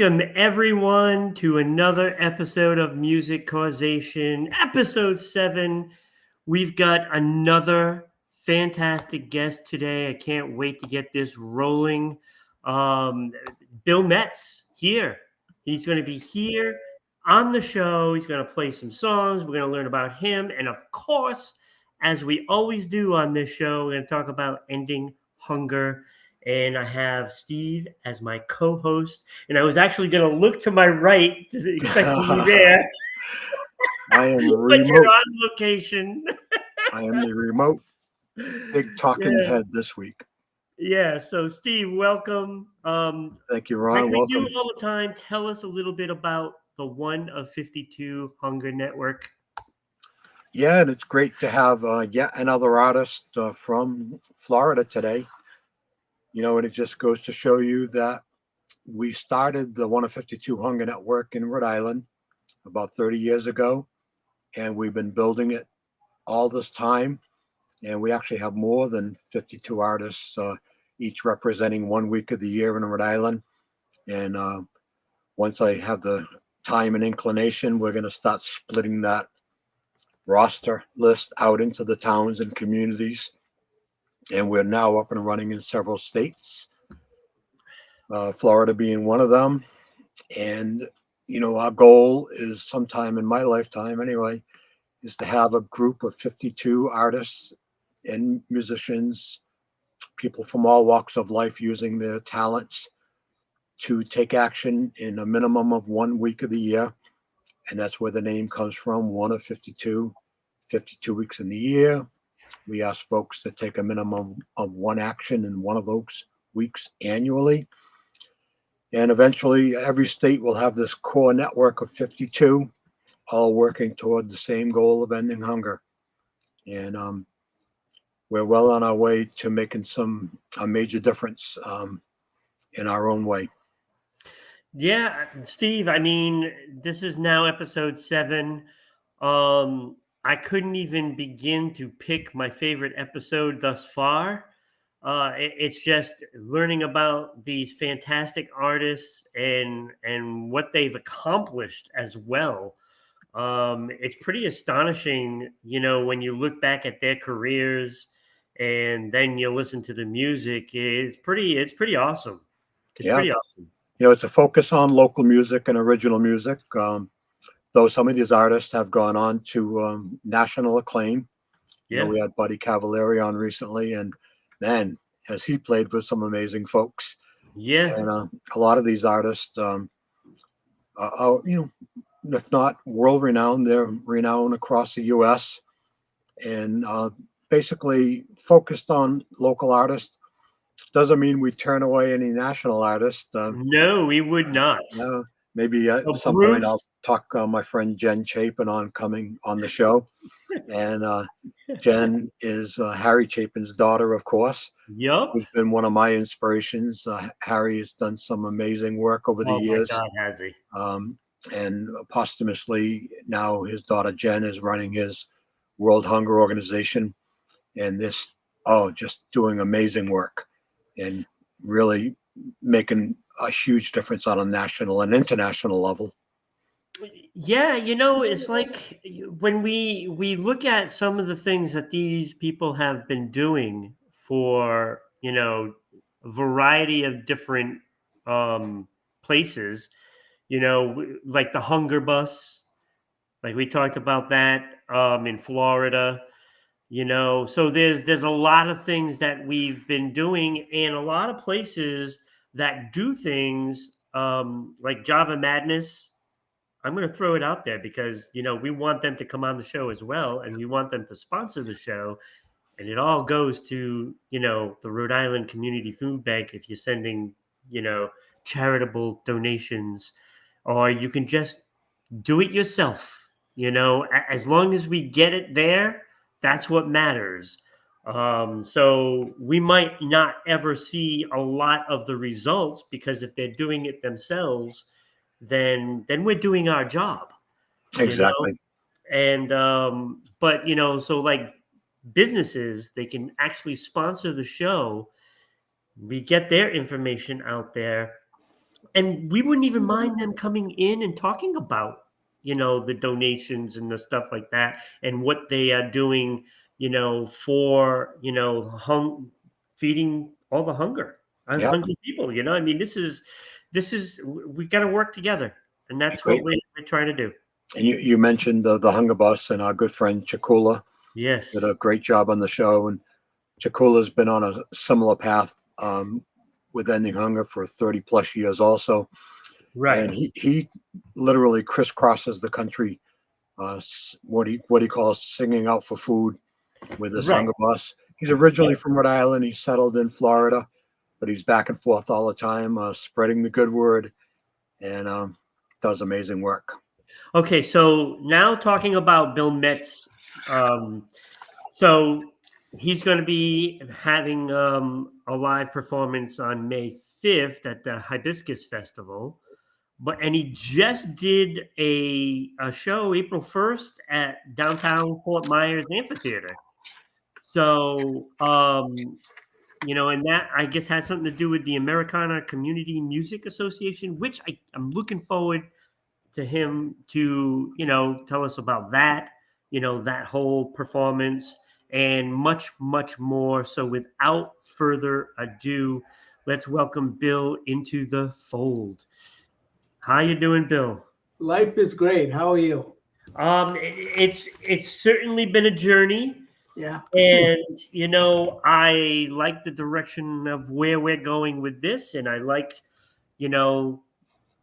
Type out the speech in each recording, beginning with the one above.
Welcome, everyone, to another episode of Music Causation, episode 7. We've got another fantastic guest today. I can't wait to get this rolling. Bill Metz here. He's going to be here on the show. He's going to play some songs. We're going to learn about him. And of course, as we always do on this show, we're going to talk about ending hunger. And I have Steve as my co-host. And I was actually going to look to my right, expecting you there. I am But remote. you're on location. I am the remote big talking head this week. Yeah. So, Steve, welcome. Thank you, Like Ron. we Welcome. do all the time, tell us a little bit about the One of 52 Hunger Network. Yeah, and it's great to have yet another artist from Florida today. You know, and it just goes to show you that we started the One of 52 Hunger Network in Rhode Island about 30 years ago, and we've been building it all this time. And we actually have more than 52 artists, each representing 1 week of the year in Rhode Island. And once I have the time and inclination, we're going to start splitting that roster list out into the towns and communities. And we're now up and running in several states, Florida being one of them. And, you know, our goal is sometime in my lifetime anyway, is to have a group of 52 artists and musicians, people from all walks of life using their talents to take action in a minimum of 1 week of the year. And that's where the name comes from, one of 52, 52 weeks in the year. We ask folks to take a minimum of one action in one of those weeks annually. And eventually every state will have this core network of 52, all working toward the same goal of ending hunger. And we're well on our way to making a major difference in our own way. Yeah, Steve, I mean, this is now episode 7. I couldn't even begin to pick my favorite episode thus far. It's just learning about these fantastic artists and what they've accomplished as well. It's pretty astonishing, you know, when you look back at their careers and then you listen to the music. It's pretty awesome. It's Yeah. pretty awesome. You know, it's a focus on local music and original music. Though some of these artists have gone on to national acclaim. You know, we had Buddy Cavalieri on recently, and man, has he played with some amazing folks. Yeah. And a lot of these artists, are, you know, if not world renowned, they're renowned across the U.S. and basically focused on local artists. Doesn't mean we turn away any national artists. No, we would not. Maybe at some point I'll talk my friend Jen Chapin on coming on the show. And Jen is Harry Chapin's daughter, of course. Yep. Who's been one of my inspirations. Harry has done some amazing work over the years. Oh, my God, has he? And posthumously, now his daughter Jen is running his World Hunger Organization. And just doing amazing work and really making a huge difference on a national and international level. Yeah, you know, it's like when we look at some of the things that these people have been doing for, you know, a variety of different places, you know, like the Hunger Bus, like we talked about that in Florida, you know. So there's a lot of things that we've been doing, and a lot of places that do things like Java Madness. I'm going to throw it out there because, you know, we want them to come on the show as well, and we want them to sponsor the show. And it all goes to, you know, the Rhode Island Community Food Bank if you're sending, you know, charitable donations, or you can just do it yourself. You know, as long as we get it there, that's what matters. So we might not ever see a lot of the results because if they're doing it themselves, then we're doing our job. Exactly. You know? And but you know, so like businesses, they can actually sponsor the show. We get their information out there, and we wouldn't even mind them coming in and talking about, the donations and the stuff like that, and what they are doing, for, feeding all the Yeah, hungry people. I mean, this is we got to work together, and that's what great. we're trying to do. And you mentioned the hunger bus, and our good friend Chakula did Yes. a great job on the show. And Chakula's been on a similar path with ending hunger for 30 plus years also. And Right. he literally crisscrosses the country, what he calls singing out for food with this Right. hunger bus. He's originally from Rhode Island. He's settled in Florida, but he's back and forth all the time, spreading the good word, and does amazing work. Okay, so now talking about Bill Metz, um, so he's going to be having a live performance on May 5th at the Hibiscus Festival, and he just did a show April 1st at downtown Fort Myers Amphitheater. So and that I guess has something to do with the Americana Community Music Association, which I'm looking forward to him to tell us about that, that whole performance, and much much more. So without further ado, let's welcome Bill into the fold. How you doing, Bill? Life is great. How are you? It's certainly been a journey, Yeah. and I like the direction of where we're going with this, and I like, you know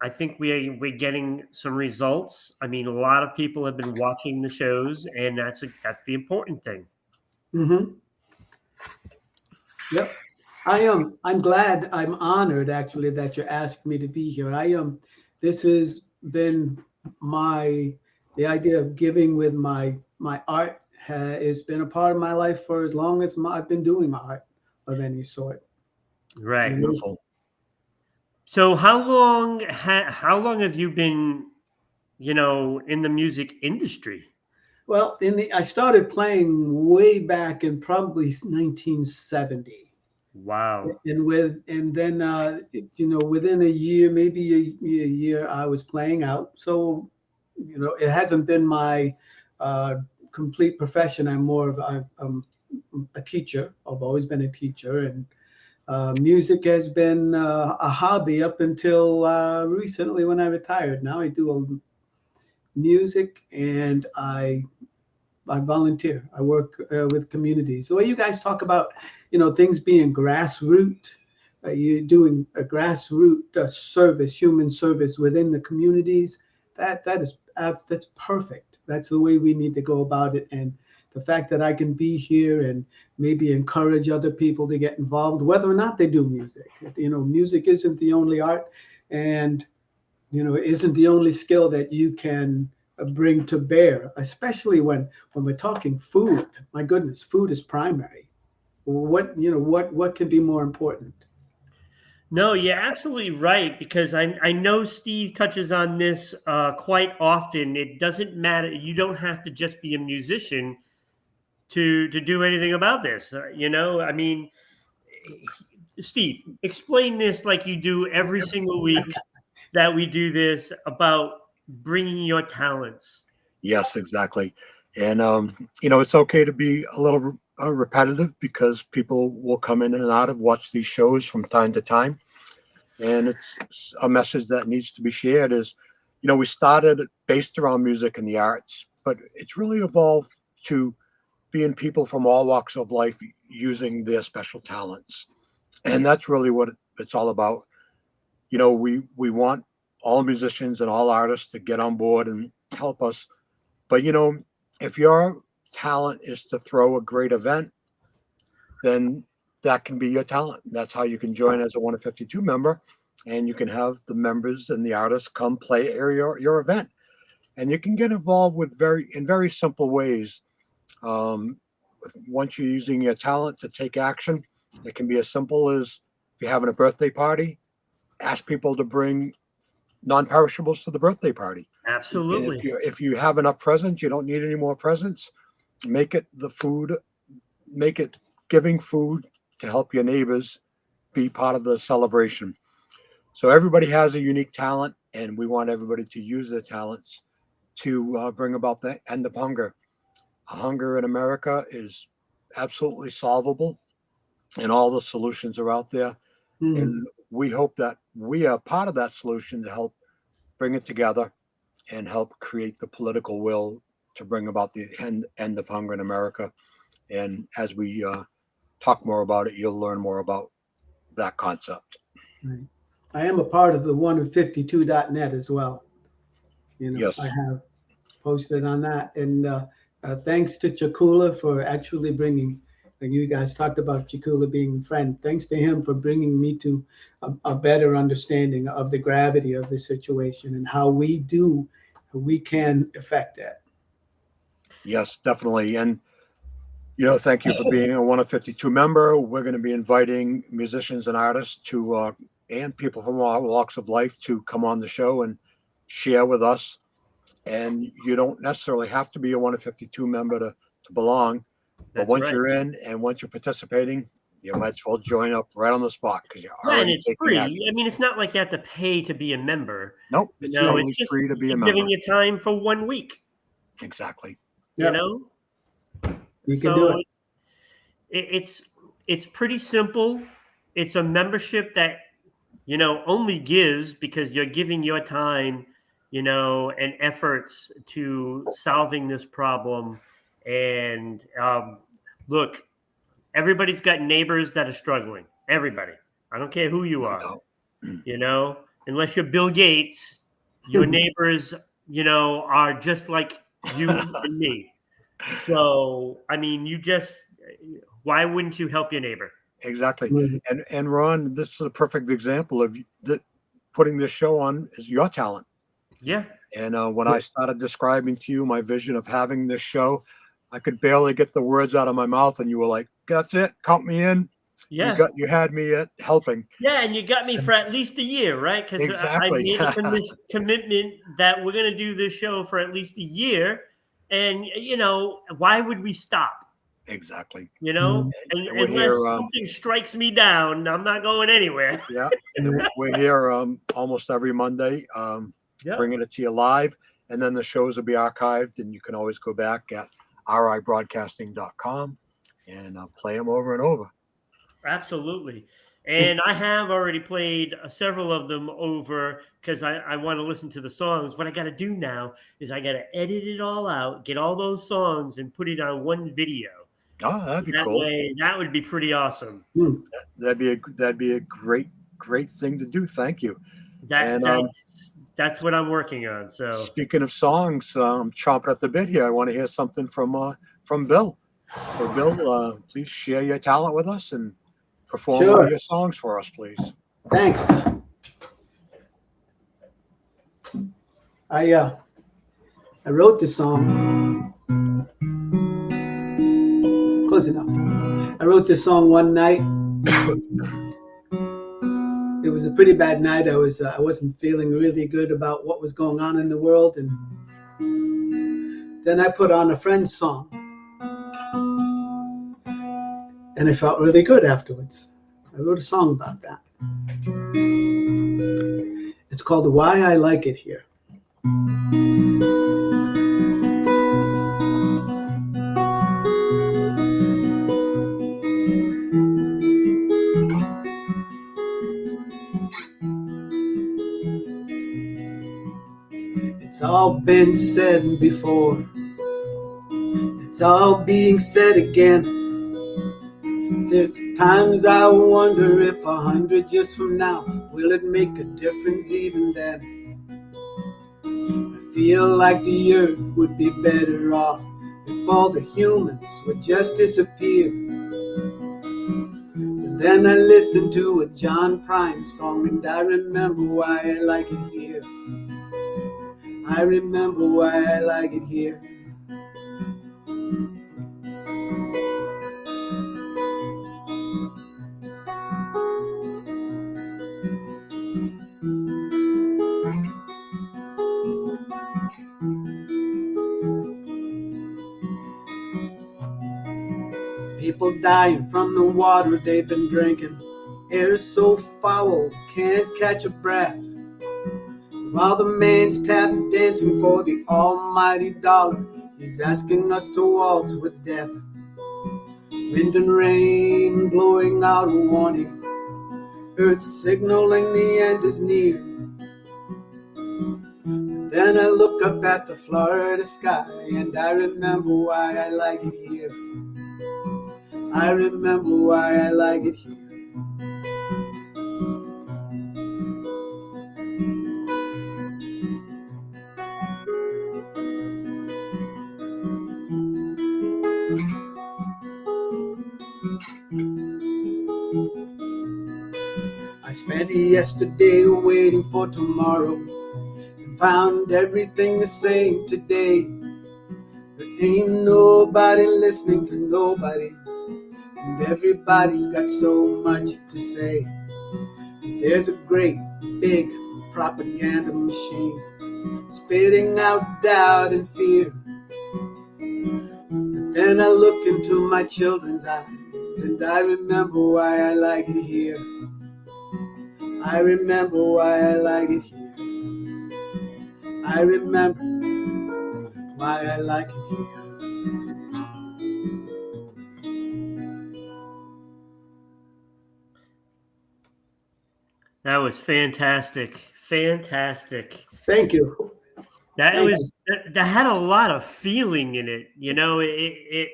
I think we're getting some results. I mean, a lot of people have been watching the shows, and that's the important thing. Mm-hmm. Yep. I'm glad. I'm honored actually that you asked me to be here. This has been my the idea of giving with my art has been a part of my life for as long as I've been doing art of any sort. You Right. know. Beautiful. So how long have you been in the music industry? Well, I started playing way back in probably 1970. Wow. And then within a year, maybe a year, I was playing out. So it hasn't been my uh, complete profession. I'm a teacher. I've always been a teacher, and music has been a hobby up until recently when I retired. Now I do music, and I volunteer. I work with communities. The way you guys talk about, things being grassroots, you're doing a grassroots service, human service within the communities. That's perfect. That's the way we need to go about it. And the fact that I can be here and maybe encourage other people to get involved, whether or not they do music. Music isn't the only art, and isn't the only skill that you can bring to bear, especially when we're talking food. My goodness, food is primary. What can be more important? No, you're absolutely right, because I know Steve touches on this quite often. It doesn't matter. You don't have to just be a musician to do anything about this. I mean, Steve, explain this like you do every single week that we do this, about bringing your talents. Yes, exactly. And it's okay to be a little repetitive because people will come in and out of watch these shows from time to time, and it's a message that needs to be shared. Is we started based around music and the arts, but it's really evolved to being people from all walks of life using their special talents, and that's really what it's all about. We want all musicians and all artists to get on board and help us. But if your talent is to throw a great event, then that can be your talent. That's how you can join as a 1 of 52 member, and you can have the members and the artists come play at your event. And you can get involved with very simple ways. Um, Once you're using your talent to take action, it can be as simple as, if you're having a birthday party, ask people to bring non-perishables to the birthday party. And Absolutely. if you have enough presents, you don't need any more presents. Make it the food, make it giving food to help your neighbors be part of the celebration. So everybody has a unique talent, and we want everybody to use their talents to bring about the end of hunger. Hunger in America is absolutely solvable, and all the solutions are out there. Mm, And we hope that we are part of that solution to help bring it together and help create the political will to bring about the end of hunger in America. And as we talk more about it, you'll learn more about that concept. right. I am a part of the 152.net as well. I Yes, have posted on that. And thanks to Chakula for actually bringing, like you guys talked about Chakula being a friend. Thanks to him for bringing me to a better understanding of the gravity of the situation and how we can affect that. yes, definitely. And thank you for being a 1 of 52 member. We're going to be inviting musicians and artists and people from all walks of life to come on the show and share with us. And you don't necessarily have to be a 1 of 52 member to belong. But That's once right. you're in and once you're participating, you might as well join up right on the spot because you're Yeah, and already it's taking free. action. I mean, it's not like you have to pay to be a member. Nope, it's totally It's just free to be a you're member. giving you time for 1 week. Exactly. You Yeah, know, you can do so it. it's pretty simple. It's a membership that only gives because you're giving your time, and efforts to solving this problem. And look, everybody's got neighbors that are struggling. Everybody. I don't care who you No are. doubt. Unless you're Bill Gates, your neighbors, are just like you and me. So, I mean, why wouldn't you help your neighbor? Exactly. Right. And Ron, this is a perfect example of putting this show on is your talent. Yeah. And when I started describing to you my vision of having this show, I could barely get the words out of my mouth, and you were like, "That's it, count me in." Yeah. You had me at helping. Yeah. And you got me for at least a year, right? Because I Exactly. made a commitment that we're going to do this show for at least a year. And, why would we stop? Exactly. Mm, And we're here. Unless something strikes me down, I'm not going anywhere. Yeah, and right. we're here almost every Monday, Yeah. bringing it to you live, and then the shows will be archived, and you can always go back at ribroadcasting.com and play them over and over. Absolutely. And I have already played several of them over because I want to listen to the songs. What I got to do now is I got to edit it all out, get all those songs, and put it on one video. Oh, that'd be That cool. way, that would be pretty awesome. Mm. That'd be a great thing to do. Thank you. That And that's what I'm working on. So speaking of songs, chomping at the bit here. I want to hear something from Bill. So, Bill, please share your talent with us and perform one of Sure. your songs for us, please. Thanks. I wrote this song. Close enough. I wrote this song one night. It was a pretty bad night. I wasn't feeling really good about what was going on in the world, and then I put on a friend's song, and I felt really good afterwards. I wrote a song about that. It's called "Why I Like It Here." It's all been said before. It's all being said again. There's times I wonder if 100 years from now, will it make a difference even then? I feel like the earth would be better off if all the humans would just disappear. But then I listened to a John Prine song and I remember why I like it here. I remember why I like it here. People dying from the water they've been drinking. Air so foul, can't catch a breath. While the man's tap dancing for the almighty dollar, he's asking us to waltz with death. Wind and rain blowing out a warning, earth signaling the end is near. Then I look up at the Florida sky and I remember why I like it here. I remember why I like it here. I spent yesterday waiting for tomorrow and found everything the same today. But ain't nobody listening to nobody, and everybody's got so much to say. There's a great big propaganda machine spitting out doubt and fear. But then I look into my children's eyes and I remember why I like it here. I remember why I like it here. I remember why I like it here. That was fantastic. Fantastic. Thank you. That Thank you. was that had a lot of feeling in it. You know, it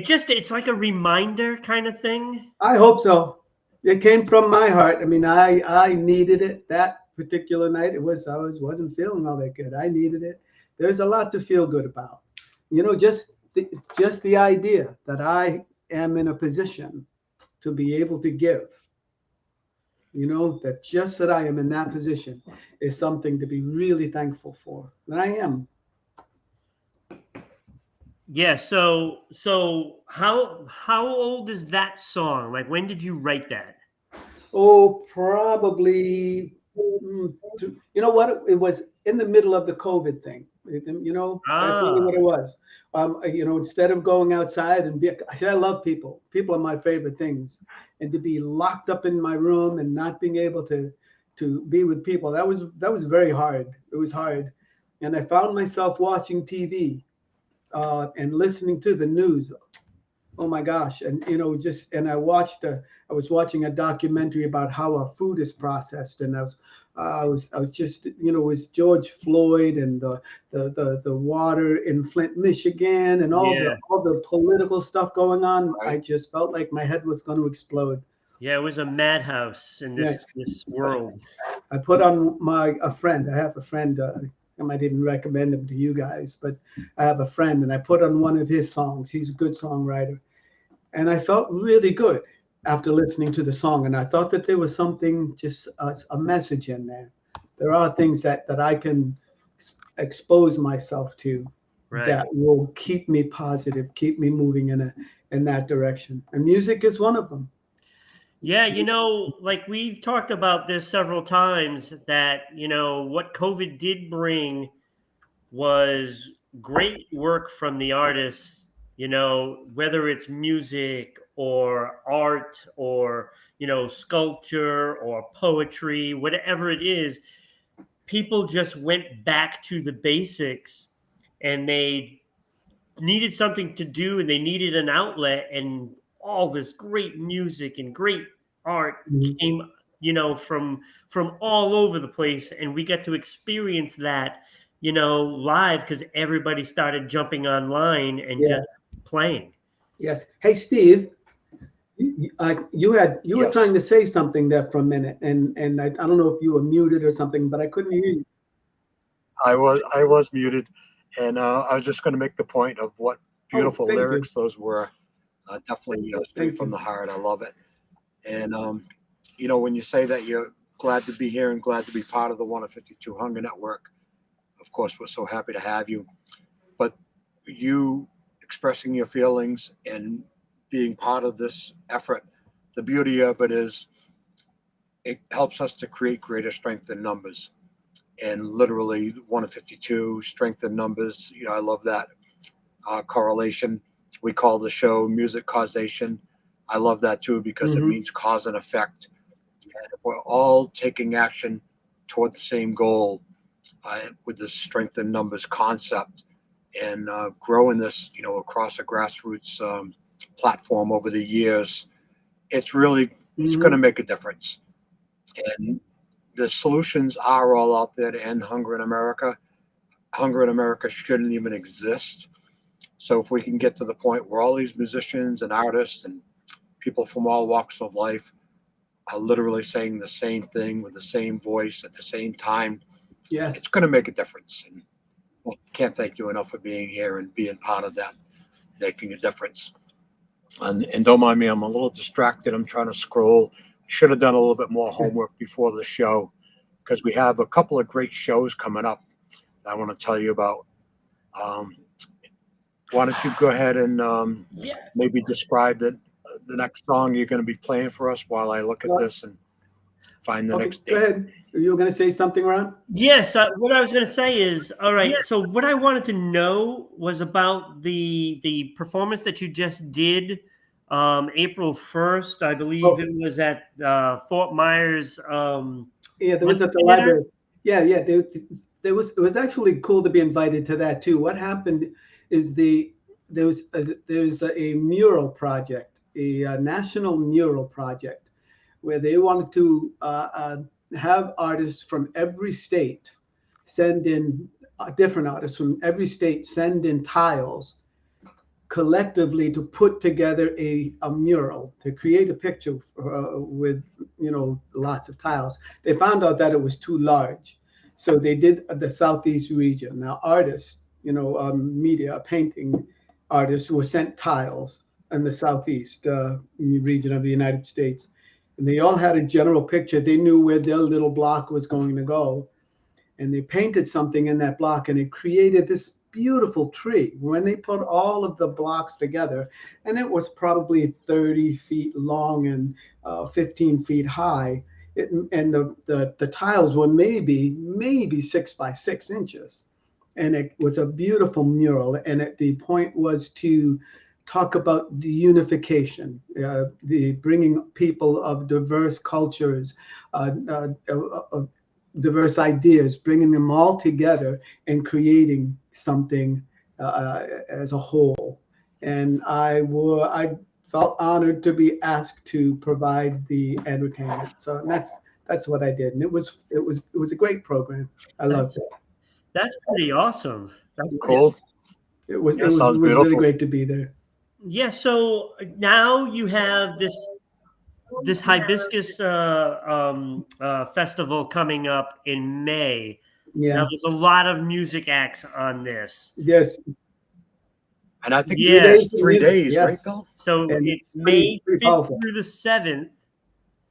just it's like a reminder kind of thing. I hope so. It came from my heart. I mean, I needed it that particular night. Wasn't feeling all that good. I needed it. There's a lot to feel good about. You know, just the idea that I am in a position to be able to give. You know, that just that I am in that position is something to be really thankful for. And I am. Yeah, so how old is that song? Like when did you write that? Oh, probably. You know what? It was in the middle of the COVID thing. You know, that's really Ah, what it was. You know, instead of going outside and be, I love people. People are my favorite things, and to be locked up in my room and not being able to be with people, that was very hard. It was hard, and I found myself watching TV and listening to the news. Oh my gosh. And you know, just and I was watching a documentary about how our food is processed, and I was just, you know, it was George Floyd and the water in Flint, Michigan, and yeah. all the political stuff going on. I Right. just felt like my head was going to explode. Yeah, it was a madhouse in Yeah. this world. I put on my a friend. I have a friend. I might even recommend him to you guys, but I have a friend, and I put on one of his songs. He's a good songwriter, and I felt really good after listening to the song. And I thought that there was something, just a message in there. There are things that I can expose myself to Right. that will keep me positive, keep me moving in that direction. And music is one of them. Yeah, you know, like we've talked about this several times that, you know, what COVID did bring was great work from the artists, you know, whether it's music or art or, you know, sculpture or poetry, whatever it is, people just went back to the basics and they needed something to do and they needed an outlet, and all this great music and great art Mhm. came, you know, from all over the place, and we got to experience that, you know, live because everybody started jumping online and Yeah. just playing. Yes. Hey, Steve, you were trying Yes. to say something there for a minute, and I don't know if you were muted or something, but I couldn't hear you. I was muted, and I was just going to make the point of what Oh, beautiful thank you. lyrics those were. Definitely straight Thank from you. the heart. I love it. And you know, when you say that you're glad to be here and glad to be part of the 1 of 52 Hunger Network, of course, we're so happy to have you. But you expressing your feelings and being part of this effort, the beauty of it is it helps us to create greater strength in numbers. And literally, 1 of 52, strength in numbers. You know, I love that correlation. We call the show music causation. I love that too because it Hmm. means cause and effect. And if we're all taking action toward the same goal with this strength in numbers concept and growing this, across a grassroots platform over the years, it's going to Hmm. make a difference. And the solutions are all out there to end hunger in America. Hunger in America shouldn't even exist. So if we can get to the point where all these musicians and artists and people from all walks of life are literally saying the same thing with the same voice at the same time, it's Yes. going to make a difference. And well, can't thank you enough for being here and being part of that, making a difference. And don't mind me, I'm a little distracted. I'm trying to scroll. Should have done a little bit more homework before the show because we have a couple of great shows coming up that I want to tell you about. Um, why don't you go ahead and Yeah. maybe describe the next song you're going to be playing for us while I look at this and find the Okay, next go date. ahead. You were going to say something, Ron? Yes, what I was going to say is, all right. So what I wanted to know was about the performance that you just did, April 1st. I believe Oh, it was at Fort Myers yeah, there was at the Amphitheater. library. Yeah, yeah, there was. It was actually cool to be invited to that too. What happened is there's a mural project, a national mural project, where they wanted to have artists from every state send in different artists from every state send in tiles collectively to put together a mural to create a picture with lots of tiles. They found out that it was too large, so they did the southeast region. Now artists, media painting artists were sent tiles in the southeast region of the United States, and they all had a general picture. They knew where their little block was going to go, and they painted something in that block, and it created this beautiful tree when they put all of the blocks together. And it was probably 30 feet long and 15 feet high. And the tiles were maybe 6 by 6 inches, and it was a beautiful mural. And the point was to talk about the unification, the bringing people of diverse cultures, of diverse ideas, bringing them all together and creating something as a whole. And I felt honored to be asked to provide the entertainment. So that's what I did, and it was a great program. I loved That's it. that's pretty awesome. That's pretty, Cool. It was it That was it sounds was really beautiful. great to be there. yeah. So now you have this hibiscus festival coming up in May. Now Yeah. there's a lot of music acts on this. Yes. And I think 3 days Yes. it's of three music. days, right, Yes, Bill? So and it's it's pretty May pretty 5th powerful. through the 7th,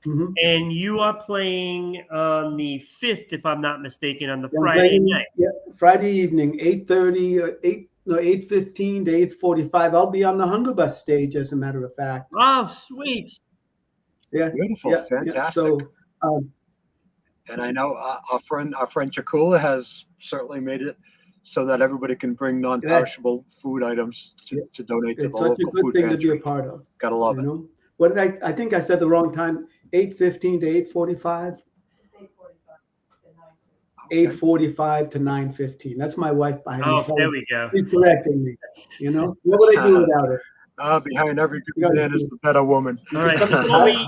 Hmm. and you are playing on the 5th, if I'm not mistaken, on the I'm Friday playing, night. yeah, Friday evening, 8:30, 8:15 to 8:45. I'll be on the Hunger Bus stage, as a matter of fact. Oh, sweet. Yeah, Beautiful, yeah, yeah. fantastic. So, And I know our friend Chakula has certainly made it so that everybody can bring that non-perishable food items yeah, to donate to the it's such a local good food thing to be a pantry. part of. Gotta love You it. know, what did I think I said the wrong time. 8:15 to 8:45. Okay. 8:45 to 9:15. That's my wife behind me Oh, there telling. we go. She's correcting me. What would I do without her? Behind every good You gotta man is the better woman. All just right. come.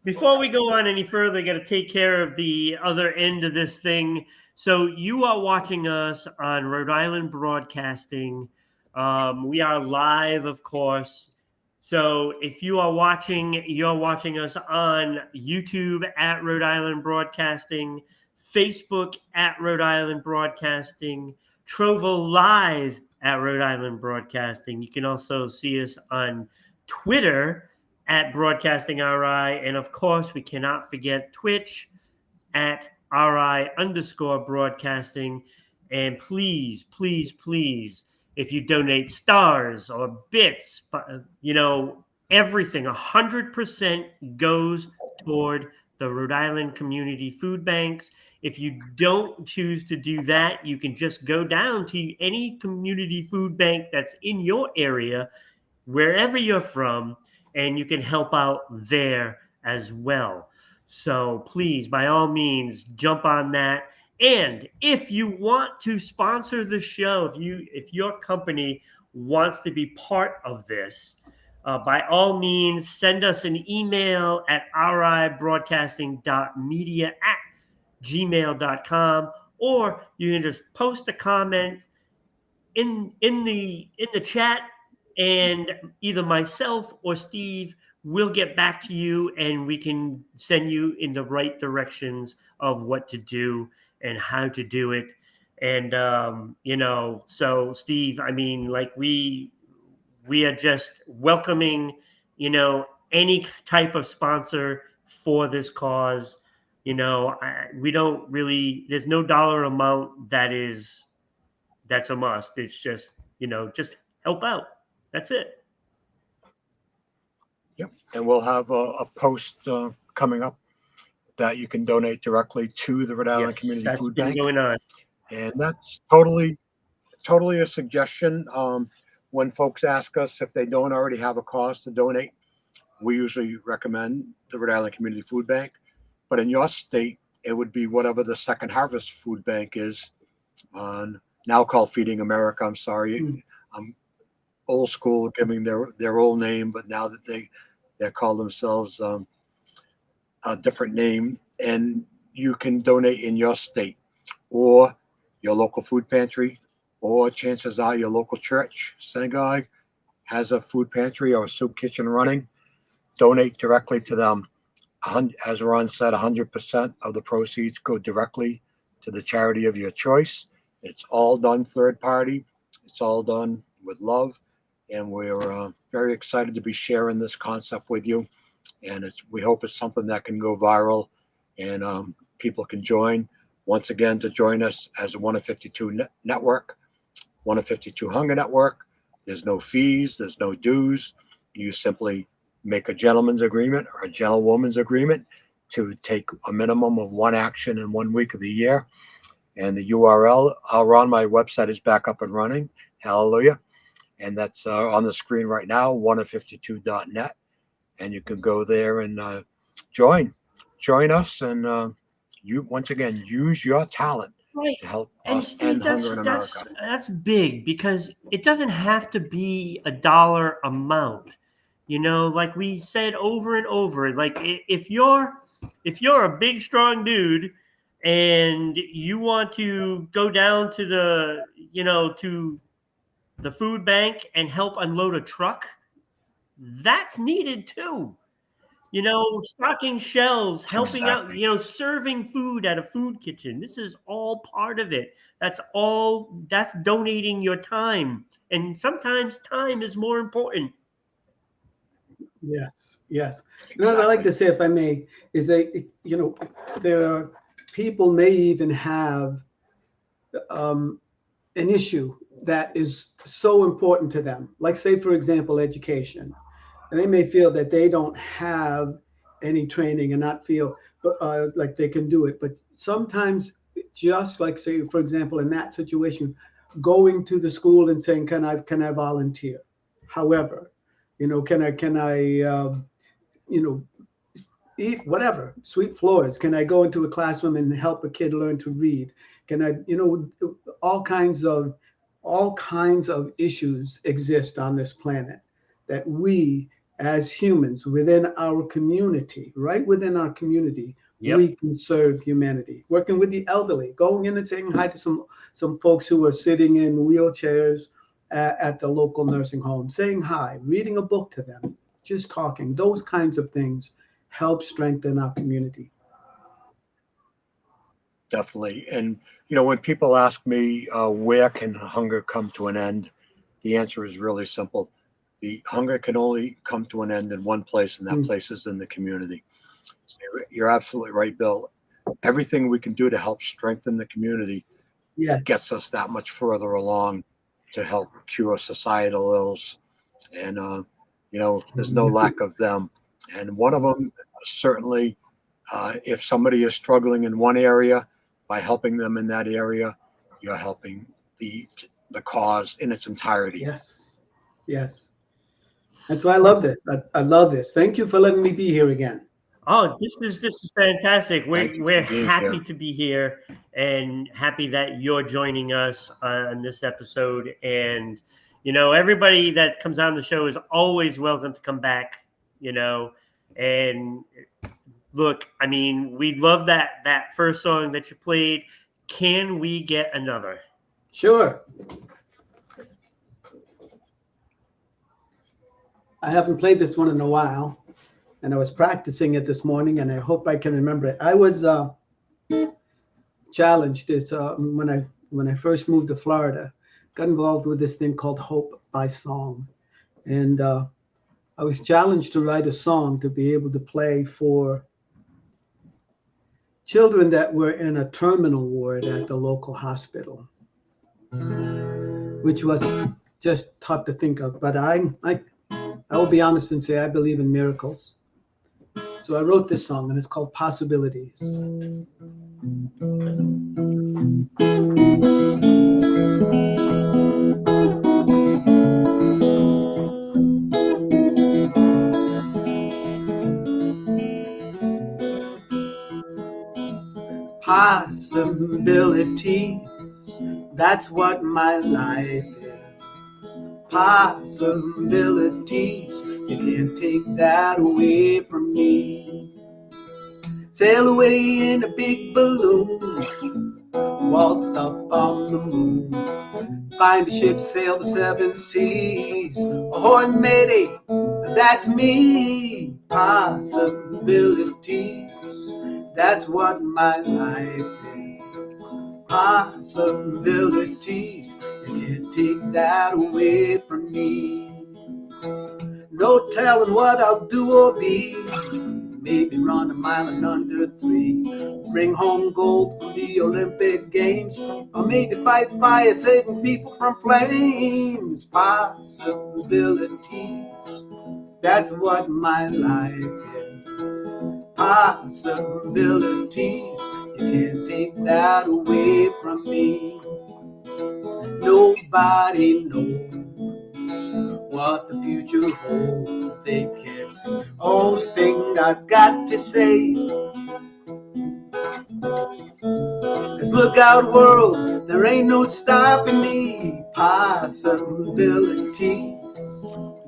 Before we go on any further, I got to take care of the other end of this thing. So you are watching us on Rhode Island Broadcasting. We are live, of course. So if you are watching, you're watching us on YouTube at Rhode Island Broadcasting, Facebook at Rhode Island Broadcasting, Trovo Live at Rhode Island Broadcasting. You can also see us on Twitter at Broadcasting RI. And of course, we cannot forget Twitch at RI_broadcasting. And please, please, please, if you donate stars or bits, everything, 100% goes toward the Rhode Island Community Food Banks. If you don't choose to do that, you can just go down to any community food bank that's in your area, wherever you're from, and you can help out there as well. So please, by all means, jump on that. And if you want to sponsor the show, if your company wants to be part of this, by all means, send us an email at ribroadcasting.media@gmail.com, or you can just post a comment in the chat, and either myself or Steve will get back to you, and we can send you in the right directions of what to do and how to do it. And so Steve, I mean, like we are just welcoming, any type of sponsor for this cause. We don't really. There's no dollar amount that's a must. It's just, just help out. That's it. Yep. And we'll have a post coming up that you can donate directly to the Rhode Island Yes, Community that's Food been Bank. going on. And that's totally a suggestion. When folks ask us if they don't already have a cause to donate, we usually recommend the Rhode Island Community Food Bank. But in your state, it would be whatever the Second Harvest Food Bank is, now called Feeding America. I'm sorry, I'm old school, giving their old name, but now that they call themselves a different name, and you can donate in your state or your local food pantry, or chances are your local church, synagogue has a food pantry or a soup kitchen running. Donate directly to them. As Ron said, 100% of the proceeds go directly to the charity of your choice. It's all done third party. It's all done with love. And we're very excited to be sharing this concept with you. And we hope it's something that can go viral and people can join. Once again, to join us as a 1 of 52 network, 1 of 52 Hunger Network, there's no fees, there's no dues. You simply make a gentleman's agreement or a gentlewoman's agreement to take a minimum of one action in 1 week of the year. And the URL, Ron, my website is back up and running. Hallelujah. And that's on the screen right now, 1of52.net. And you can go there and join us. And you, once again, use your talent Right. to help And us Steve, end hunger in America. that's big, because it doesn't have to be a dollar amount. Like we said over and over, like if you're a big strong dude and you want to go down to the food bank and help unload a truck, that's needed too. Stocking shelves, helping out, Exactly. serving food at a food kitchen. This is all part of it. That's donating your time. And sometimes time is more important. Yes, yes. What I like Exactly. to say, if I may, is that there are people may even have an issue that is so important to them. Like, say, for example, education, and they may feel that they don't have any training and not feel like they can do it. But sometimes, just like, say, for example, in that situation, going to the school and saying, "Can I volunteer?" However, can I you know eat whatever, sweep floors? Can I go into a classroom and help a kid learn to read? Can I, all kinds of issues exist on this planet that we as humans within our community, right within our community, Yep. we can serve humanity. Working with the elderly, going in and saying hi to some folks who are sitting in wheelchairs at the local nursing home, saying hi, reading a book to them, just talking, those kinds of things help strengthen our community. Definitely. And, when people ask me, where can hunger come to an end? The answer is really simple. The hunger can only come to an end in one place, and that Mm, place is in the community. So you're absolutely right, Bill. Everything we can do to help strengthen the community yes. gets us that much further along to help cure societal ills. And, there's no lack of them. And one of them, certainly, if somebody is struggling in one area, by helping them in that area, you're helping the cause in its entirety. Yes. Yes. That's why I love this. I love this. Thank you for letting me be here again. Oh, this is fantastic. Thank you We're for being happy here. to be here and happy that you're joining us on this episode. And everybody that comes on the show is always welcome to come back. And look, I mean, we love that first song that you played. Can we get another? Sure. I haven't played this one in a while, and I was practicing it this morning, and I hope I can remember it. I was challenged this when I first moved to Florida, got involved with this thing called Hope by Song, and I was challenged to write a song to be able to play for children that were in a terminal ward at the local hospital, which was just tough to think of. But I will be honest and say I believe in miracles. So I wrote this song, and it's called Possibilities. Possibilities, that's what my life is. Possibilities, you can't take that away from me. Sail away in a big balloon, waltz up on the moon, find a ship, sail the seven seas, ahoy matey, that's me. Possibilities, that's what my life is. Possibilities, you can't take that away from me. No telling what I'll do or be. Maybe run a mile in under 3. Bring home gold from the Olympic Games. Or maybe fight fire, saving people from flames. Possibilities, that's what my life is. Possibilities, you can't take that away from me. Nobody knows what the future holds. They can't see. Only thing I've got to say is look out, world, there ain't no stopping me. Possibilities,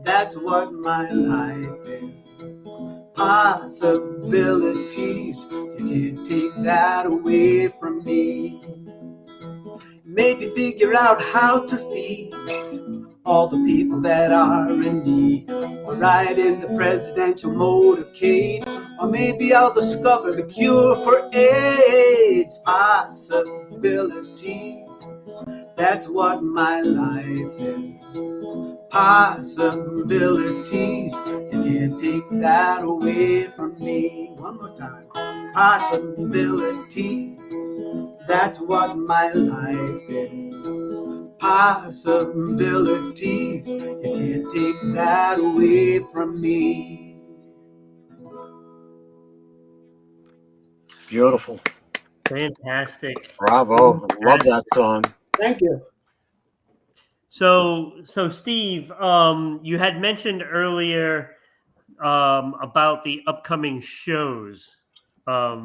that's what my life is. Possibilities, you can't take that away from me. Maybe figure out how to feed all the people that are in need, or ride in the presidential motorcade, or maybe I'll discover the cure for AIDS. Possibilities, that's what my life is. Possibilities, you can't take that away from me. One more time. Possibilities, that's what my life is. Possibilities, you can't take that away from me. Beautiful. Fantastic. Bravo. Love that song. Thank you. So Steve, you had mentioned earlier about the upcoming shows.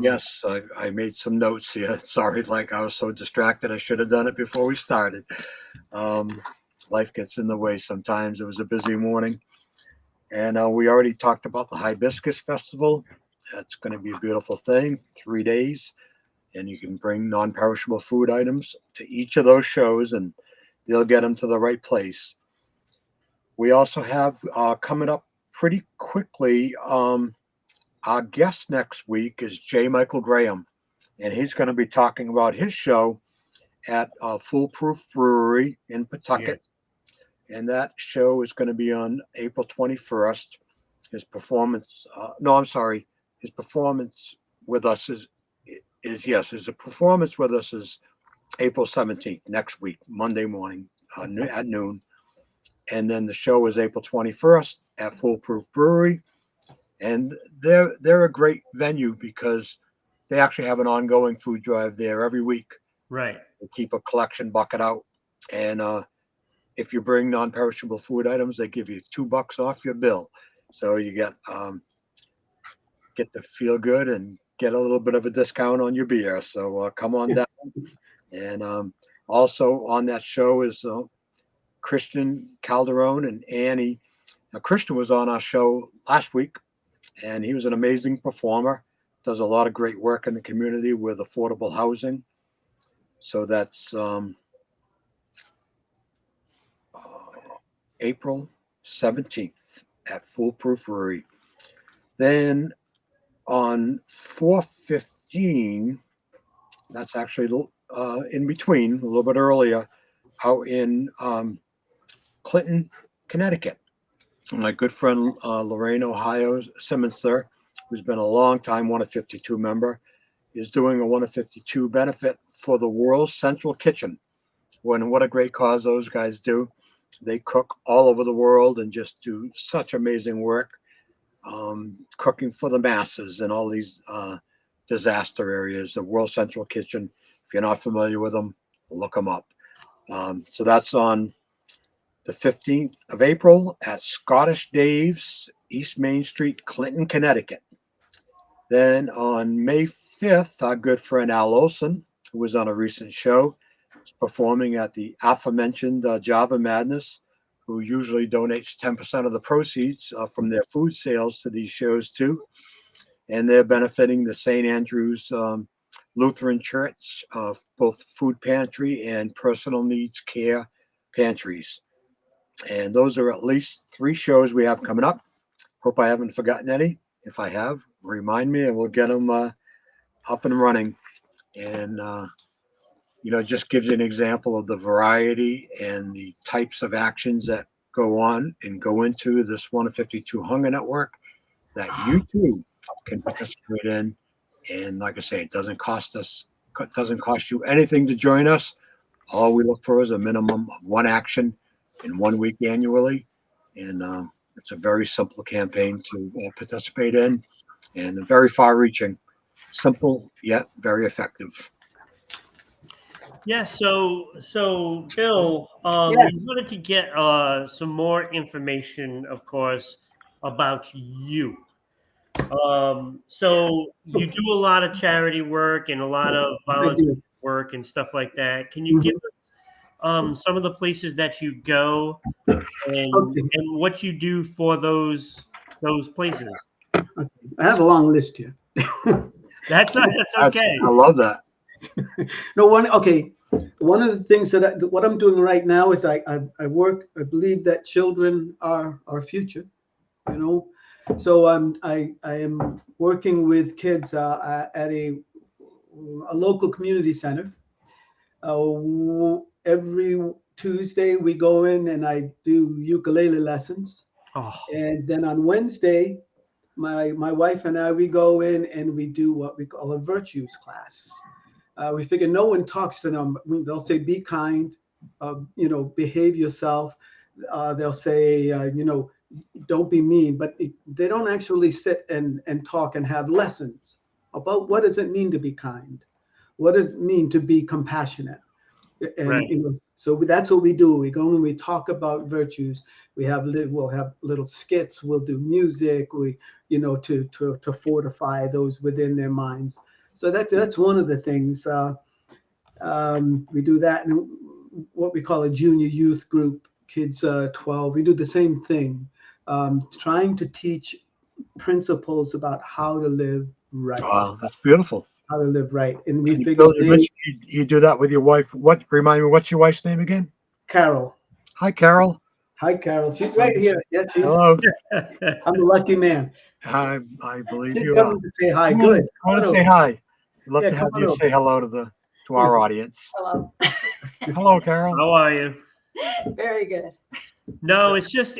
Yes, I made some notes here. Sorry, like I was so distracted. I should have done it before we started. Life gets in the way sometimes. It was a busy morning. And we already talked about the Hibiscus Festival. That's going to be a beautiful thing, 3 days. And you can bring non-perishable food items to each of those shows, and they'll get them to the right place. We also have coming up pretty quickly, our guest next week is J. Michael Graham, and he's going to be talking about his show at Foolproof Brewery in Pawtucket. Yes. And that show is going to be on April 21st. His performance, no, I'm sorry. His performance with us is his performance with us is April 17th, next week, Monday morning at noon. And then the show is April 21st at Foolproof Brewery. And they're a great venue because they actually have an ongoing food drive there every week. Right. They keep a collection bucket out. And if you bring non-perishable food items, they give you $2 off your bill. So you get to feel good and get a little bit of a discount on your beer. So come on down. And also on that show is Christian Calderon and Annie. Now, Christian was on our show last week, and he was an amazing performer. Does a lot of great work in the community with affordable housing. So that's April 17th at Foolproof Brewery. Then on 4/15, that's actually in between, a little bit earlier, out in Clinton, Connecticut. My good friend Lorraine Ohio Simonster, who's been a long time 1 of 52 member, is doing a 1 of 52 benefit for the World Central Kitchen. What a great cause those guys do. They cook all over the world and just do such amazing work, cooking for the masses in all these disaster areas. The World Central Kitchen, if you're not familiar with them, look them up. So that's on the 15th of April at Scottish Dave's, East Main Street, Clinton, Connecticut. Then on May 5th, our good friend Al Olson, who was on a recent show, is performing at the aforementioned Java Madness, who usually donates 10% of the proceeds from their food sales to these shows too. And they're benefiting the St. Andrew's Lutheran Church, both food pantry and personal needs care pantries. And those are at least 3 shows we have coming up. Hope I haven't forgotten any. If I have, remind me and we'll get them up and running. And, just gives you an example of the variety and the types of actions that go on and go into this 1 of 52 Hunger Network that you too can participate in. And like I say, it doesn't cost you anything to join us. All we look for is a minimum of 1 action in 1 week annually. And it's a very simple campaign to participate in and very far reaching, simple yet very effective. Yeah, so Bill, Yes. we wanted to get some more information, of course, about you. So you do a lot of charity work and a lot of I volunteer do. work and stuff like that. Can you give us some of the places that you go Okay. and what you do for those places? Okay. I have a long list here. That's okay. I love that. No one. Okay. One of the things what I'm doing right now is I work. I believe that children are our future. So I am working with kids at a local community center. Every Tuesday we go in and I do ukulele lessons, Oh, and then on Wednesday, my wife and I, we go in and we do what we call a virtues class. We figure no one talks to them. They'll say, "Be kind," behave yourself. They'll say, "Don't be mean," but they don't actually sit and talk and have lessons about what does it mean to be kind, what does it mean to be compassionate, and right. so that's what we do. We go and we talk about virtues. We'll have little skits. We'll do music. To fortify those within their minds. So that's one of the things we do that, and what we call a junior youth group, kids 12. We do the same thing, trying to teach principles about how to live right. Wow, that's beautiful. How to live right, and we You, figured you do that with your wife. Remind me, what's your wife's name again? Carol. Hi, Carol. Hi, Carol. She's right here. Yeah, Hello. I'm a lucky man. I believe She's you are. coming to say hi. Good. I want to say hi. I'd love Yeah, to have come on you over. say hello to our audience. Hello. Hello, Carol. How are you? Very good. No, it's just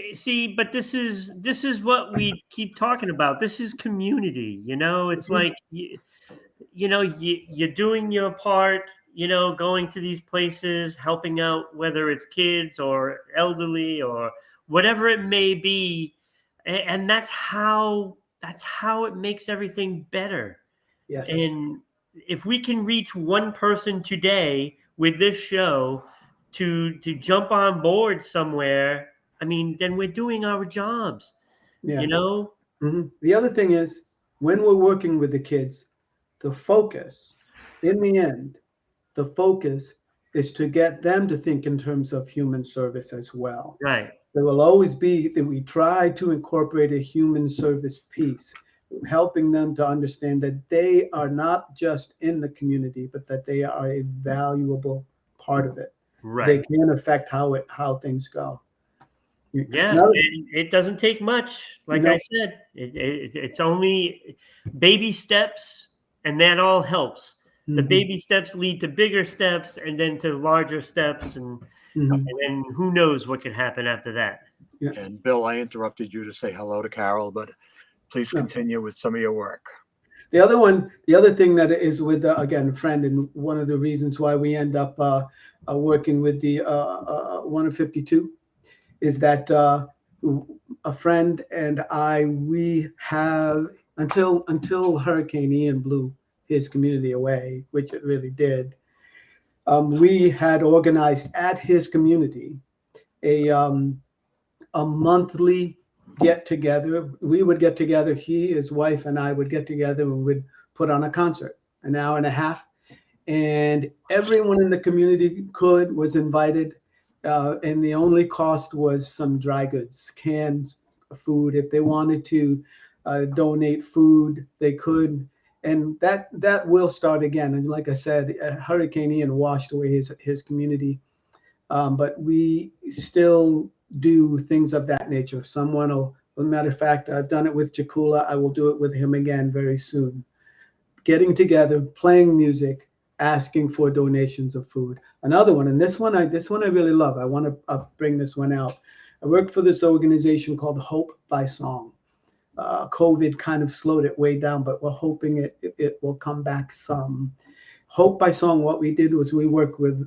but this is what we keep talking about. This is community, It's like you're doing your part, going to these places, helping out, whether it's kids or elderly or whatever it may be, and that's how it makes everything better. Yes. And if we can reach one person today with this show, to jump on board somewhere, I mean, then we're doing our jobs, Yeah. you know? The other thing is, when we're working with the kids, the focus, in the end, the focus is to get them to think in terms of human service as well. Right. There will always be that we try to incorporate a human service piece, helping them to understand that they are not just in the community, but that they are a valuable part of it. They Right. can affect how things go. Yeah, Another, and it doesn't take much. Like I no, said, it's only baby steps, and that all helps. The mhm, baby steps lead to bigger steps, and then to larger steps, mhm, and then who knows what could happen after that. yeah. And Bill, I interrupted you to say hello to Carol, but please No. continue with some of your work. The other thing that is with again, friend, and one of the reasons why we end up working with the 152 is that a friend and I, we have until Hurricane Ian blew his community away, which it really did. We had organized at his community a a monthly get together. We would get together. He, his wife, and I would get together and would put on a concert, an hour and a half, and everyone in the community was invited, and the only cost was some dry goods, cans of food. If they wanted to donate food, they could, and that will start again. And like I said, Hurricane Ian washed away his community, but we still do things of that nature. Someone will, as a matter of fact, I've done it with Jakula. I will do it with him again very soon. Getting together, playing music, asking for donations of food. Another one, and this one I really love. I want to bring this one out. I work for this organization called Hope by Song. COVID kind of slowed it way down, but we're hoping it will come back some. Hope by Song, what we did was we worked with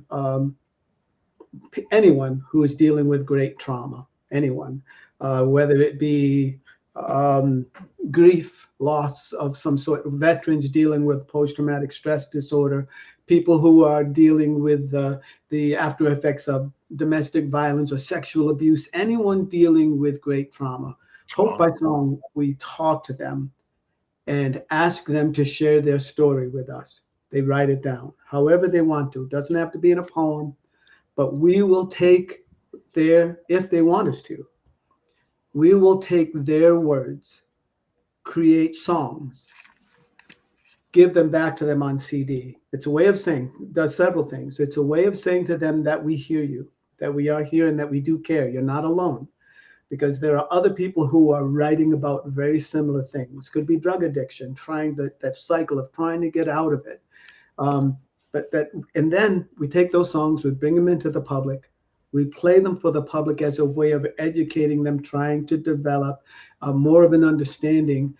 anyone who is dealing with great trauma, anyone, whether it be um, grief, loss of some sort, veterans dealing with post-traumatic stress disorder, people who are dealing with the after effects of domestic violence or sexual abuse, anyone dealing with great trauma. Hope by Song, we talk to them and ask them to share their story with us. They write it down, however they want to. It doesn't have to be in a poem, but we will take if they want us to, we will take their words, create songs, give them back to them on CD. It's a way of saying, does several things. It's a way of saying to them that we hear you, that we are here and that we do care. You're not alone, because there are other people who are writing about very similar things. Could be drug addiction, that cycle of trying to get out of it. And then we take those songs, we bring them into the public, we play them for the public as a way of educating them, trying to develop more of an understanding,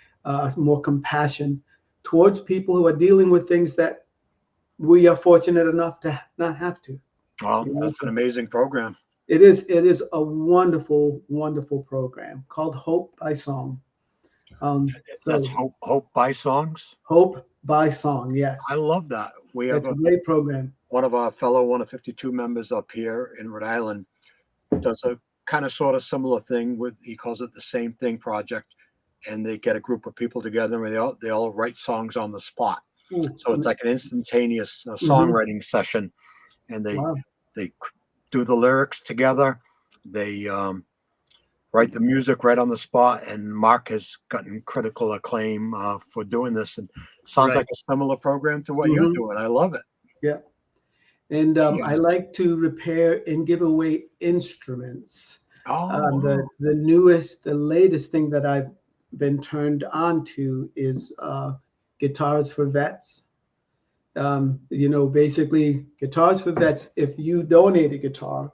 more compassion towards people who are dealing with things that we are fortunate enough to not have to. Well, You know, that's an so amazing program. it is a wonderful, wonderful program called Hope by Song. That's So Hope by Songs. Hope by Song, I yes, love that. We have it's a great program. one of our fellow 152 members up here in Rhode Island does a kind of sort of similar thing with, he calls it the Same Thing Project, and they get a group of people together and they all write songs on the spot. Ooh, So it's like an instantaneous mhm. songwriting session, and Wow. they do the lyrics together. They write the music right on the spot, and Mark has gotten critical acclaim for doing this. And sounds Right. like a similar program to what you're Mhm. doing. I love it. Yeah. And I Yeah. like to repair and give away instruments. Oh, The newest, the latest thing that I've been turned on to is guitars for vets. Basically, guitars for vets. If you donate a guitar,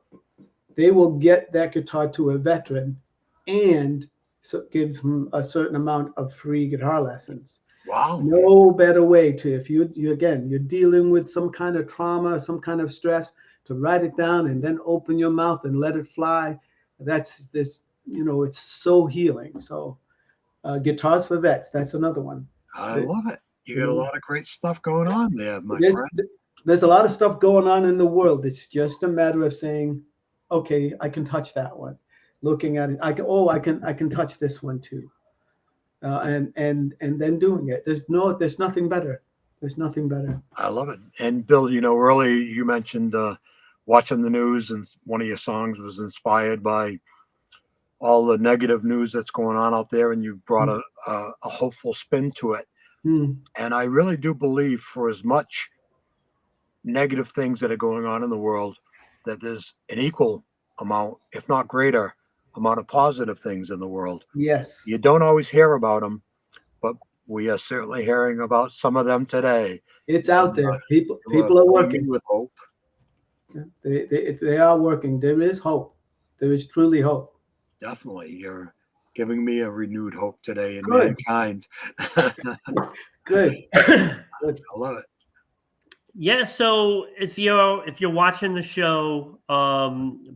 they will get that guitar to a veteran and give him a certain amount of free guitar lessons. wow. No better way to, if you again, you're dealing with some kind of trauma, some kind of stress, to write it down and then open your mouth and let it fly. That's this, it's so healing. So guitars for vets, that's another one. I The- love it. You you got a know, lot of great stuff going on there, my this friend. There's a lot of stuff going on in the world. It's just a matter of saying, okay, I can touch that one. Looking at it, I can touch this one too, and then doing it. There's nothing better. There's nothing better. I love it. And Bill, earlier you mentioned watching the news, and one of your songs was inspired by all the negative news that's going on out there, and you brought a hopeful spin to it. Mm. And I really do believe, for as much negative things that are going on in the world, that there's an equal amount, if not greater, amount of positive things in the world. Yes, You don't always hear about them, but we are certainly hearing about some of them today. it's out And there. you have People are filled me working. with hope. They are working. There is hope. There is truly hope. Definitely. You're giving me a renewed hope today in Good, mankind. I good, good. love it. Yeah, so if you're watching the show,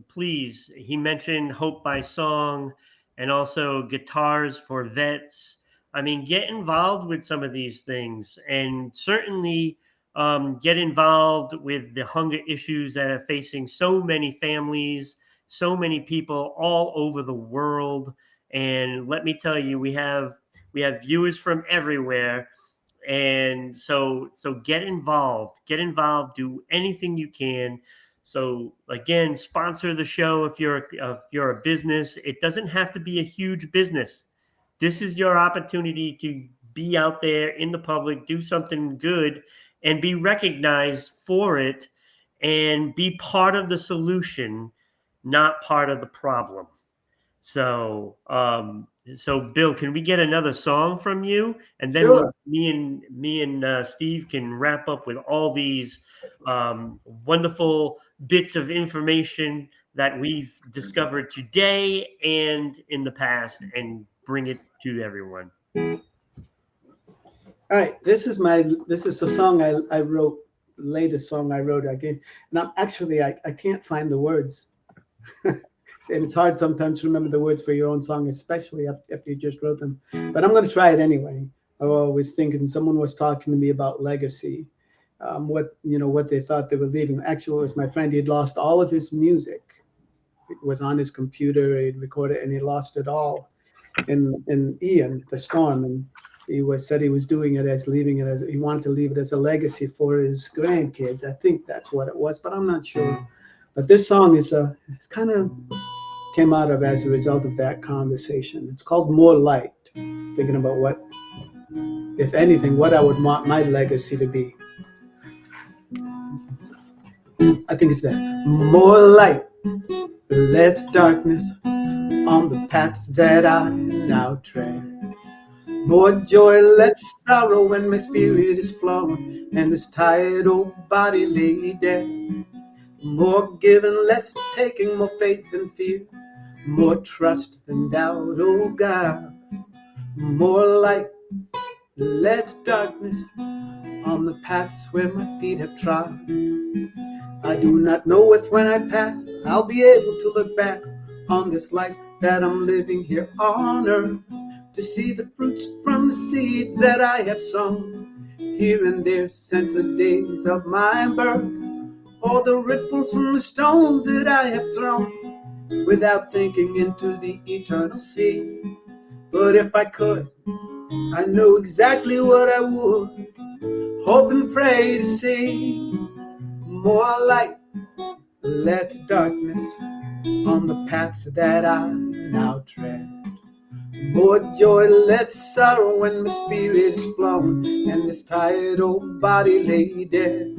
please, he mentioned Hope by Song and also Guitars for Vets. I mean, get involved with some of these things, and certainly get involved with the hunger issues that are facing so many families, so many people all over the world. And let me tell you, we have viewers from everywhere, and so get involved, do anything you can. So again, sponsor the show if you're a business. It doesn't have to be a huge business. This is your opportunity to be out there in the public, do something good, and be recognized for it, and be part of the solution, not part of the problem. So, Bill, can we get another song from you, and then Sure. me and Steve can wrap up with all these wonderful bits of information that we've discovered today and in the past, and bring it to everyone. All right. This is a song I wrote. Latest song I wrote. I guess, and I can't find the words. And it's hard sometimes to remember the words for your own song, especially after you just wrote them. But I'm going to try it anyway. I was thinking, someone was talking to me about legacy, what they thought they were leaving. Actually, it was my friend. He had lost all of his music. It was on his computer. He'd recorded it, and he lost it all in Ian, the storm. And said he was doing it as leaving it as he wanted to leave it as a legacy for his grandkids. I think that's what it was, but I'm not sure. But this song it's kind of came out of as a result of that conversation. It's called More Light. Thinking about what, if anything, what I would want my legacy to be. I think it's that. More light, less darkness on the paths that I now tread. More joy, less sorrow when my spirit is flowing and this tired old body lay dead. More giving, less taking, more faith than fear, more trust than doubt, oh God. More light, less darkness on the paths where my feet have trod. I do not know if when I pass I'll be able to look back on this life that I'm living here on earth, to see the fruits from the seeds that I have sown here and there since the days of my birth, or the ripples from the stones that I have thrown without thinking into the eternal sea. But if I could, I know exactly what I would hope and pray to see. More light, less darkness on the paths that I now tread. More joy, less sorrow when my spirit is flown and this tired old body lay dead.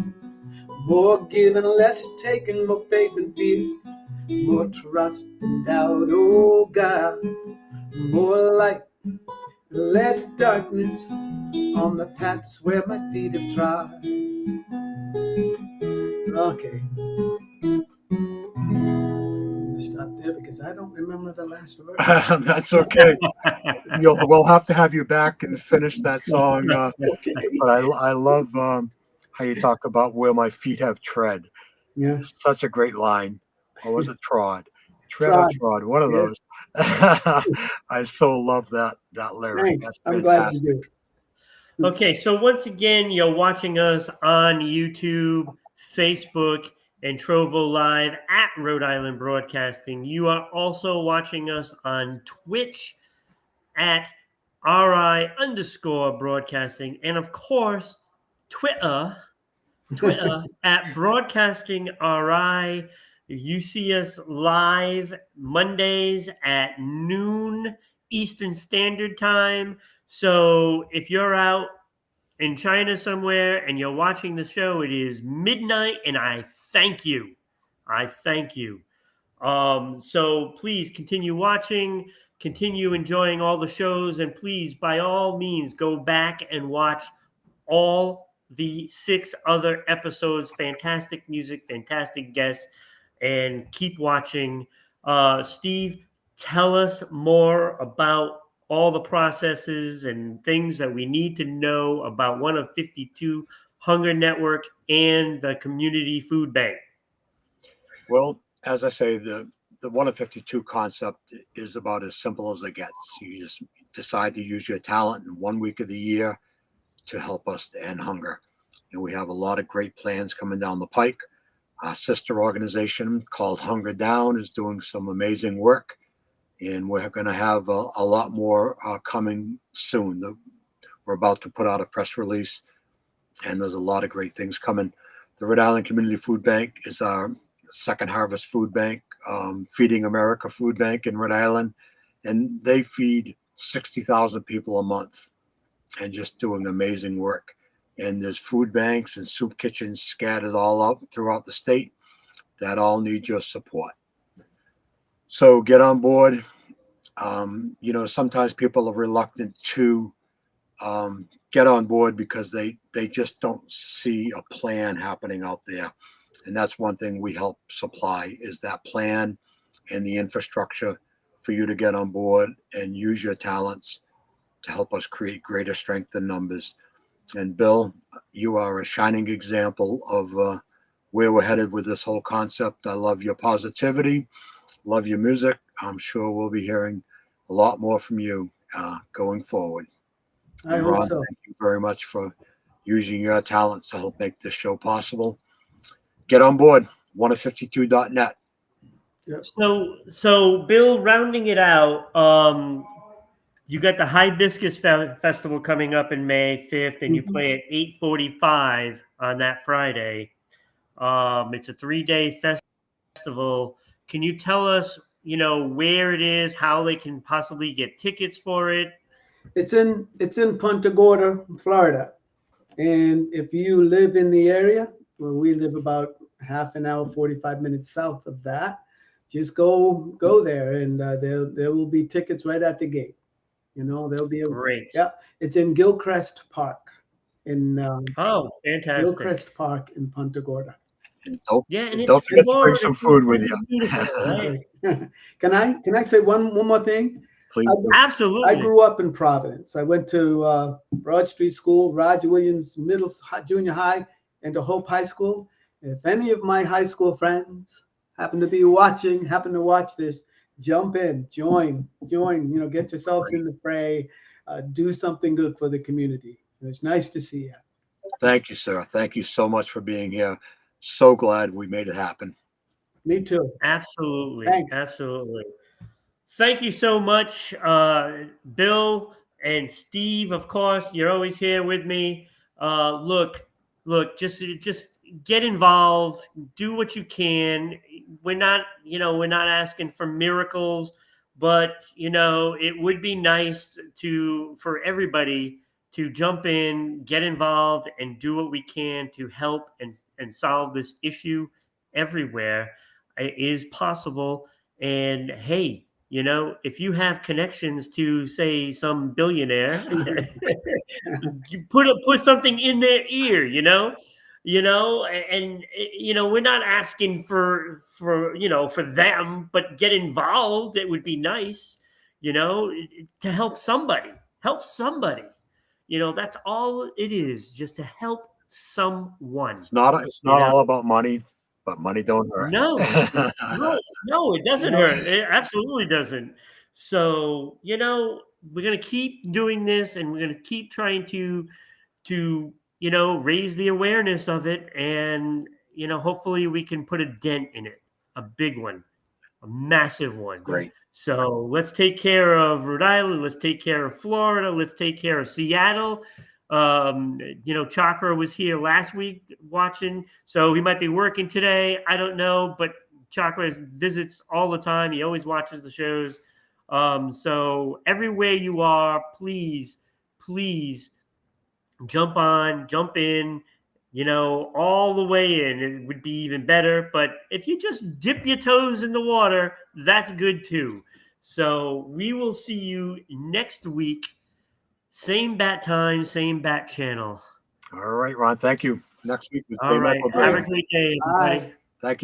More giving, less taking, more faith and fear, more trust and doubt, oh God. More light, less darkness on the paths where my feet have trod. Okay. I'm gonna stop there because I don't remember the last verse. That's okay. We'll have to have you back and finish that song. Okay. But I love how you talk about where my feet have tread. Yeah. It's such a great line. Or was it trod? Tread or Trod. trod? One of Yeah. those. I so love that lyric. Thanks. That's I'm glad you fantastic. do. Okay, so once again, you're watching us on YouTube, Facebook, and Trovo Live at Rhode Island Broadcasting. You are also watching us on Twitch at RI_broadcasting. And of course, Twitter at Broadcasting RI. You see us live Mondays at noon Eastern Standard Time. So if you're out in China somewhere and you're watching the show, it is midnight, and I thank you. I thank you. So please continue watching, continue enjoying all the shows, and please, by all means, go back and watch all the 6 other episodes. Fantastic music, fantastic guests, and keep watching. Steve, tell us more about all the processes and things that we need to know about One of 52 Hunger Network and the Community Food Bank. Well, as I say, the 1 of 52 concept is about as simple as it gets. You just decide to use your talent in 1 week of the year to help us to end hunger. And we have a lot of great plans coming down the pike. Our sister organization called Hunger Down is doing some amazing work, and we're going to have a lot more coming soon. We're about to put out a press release, and there's a lot of great things coming. The Rhode Island Community Food Bank is our Second Harvest Food Bank, Feeding America Food Bank in Rhode Island, and they feed 60,000 people a month and just doing amazing work. And there's food banks and soup kitchens scattered all up throughout the state that all need your support. So get on board. Sometimes people are reluctant to get on board because they just don't see a plan happening out there. And that's one thing we help supply is that plan and the infrastructure for you to get on board and use your talents to help us create greater strength in numbers. And Bill, you are a shining example of where we're headed with this whole concept. I love your positivity, love your music. I'm sure we'll be hearing a lot more from you going forward. I And hope Ron, so. thank you very much for using your talents to help make this show possible. Get on board, 1of52.net. Yep. So Bill, rounding it out, you got the Hibiscus Festival coming up in May 5th, and you Mhm. play at 8:45 on that Friday. It's a 3-day festival. Can you tell us, where it is, how they can possibly get tickets for it? It's in Punta Gorda, Florida. And if you live in the area, where we live about half an hour, 45 minutes south of that, just go there, and there will be tickets right at the gate. There'll be Great. yeah. It's in Gilchrist Park, in Oh, fantastic. Gilchrist Park in Punta Gorda. And don't, Yeah, and and it's don't forget to bring Florida. some It's food with you. beautiful, right? Can I say one more thing? Please do. I Absolutely. grew up in Providence. I went to Broad Street School, Roger Williams Junior High, and to Hope High School. If any of my high school friends happen to watch this, jump in, join, get yourselves in the fray, do something good for the community. It's nice to see you. Thank you, sir. Thank you so much for being here. So glad we made it happen. Me too. Absolutely. Thanks. Absolutely. Thank you so much, Bill and Steve. Of course, you're always here with me. Look, just get involved. Do what you can. We're not asking for miracles, but it would be nice for everybody to jump in, get involved, and do what we can to help and solve this issue everywhere. It is possible. And hey, if you have connections to, say, some billionaire, you put something in their ear, and we're not asking for them, but get involved. It would be nice, to help somebody. Help somebody. That's all it is, just to help someone. It's not all about money, but money don't hurt. No, no, it doesn't hurt. It absolutely doesn't. So, we're gonna keep doing this, and we're gonna keep trying to raise the awareness of it, and hopefully we can put a dent in it, a big one, a massive one. Great. So let's take care of Rhode Island. Let's take care of Florida. Let's take care of Seattle. Chakra was here last week watching, so he might be working today. I don't know, but Chakra visits all the time. He always watches the shows. So everywhere you are, please jump in, all the way in. It would be even better. But if you just dip your toes in the water, that's good too. So we will see you next week. Same bat time, same bat channel. All right, Ron. Thank you. Next week with All right. Have a great day, everybody. Bye.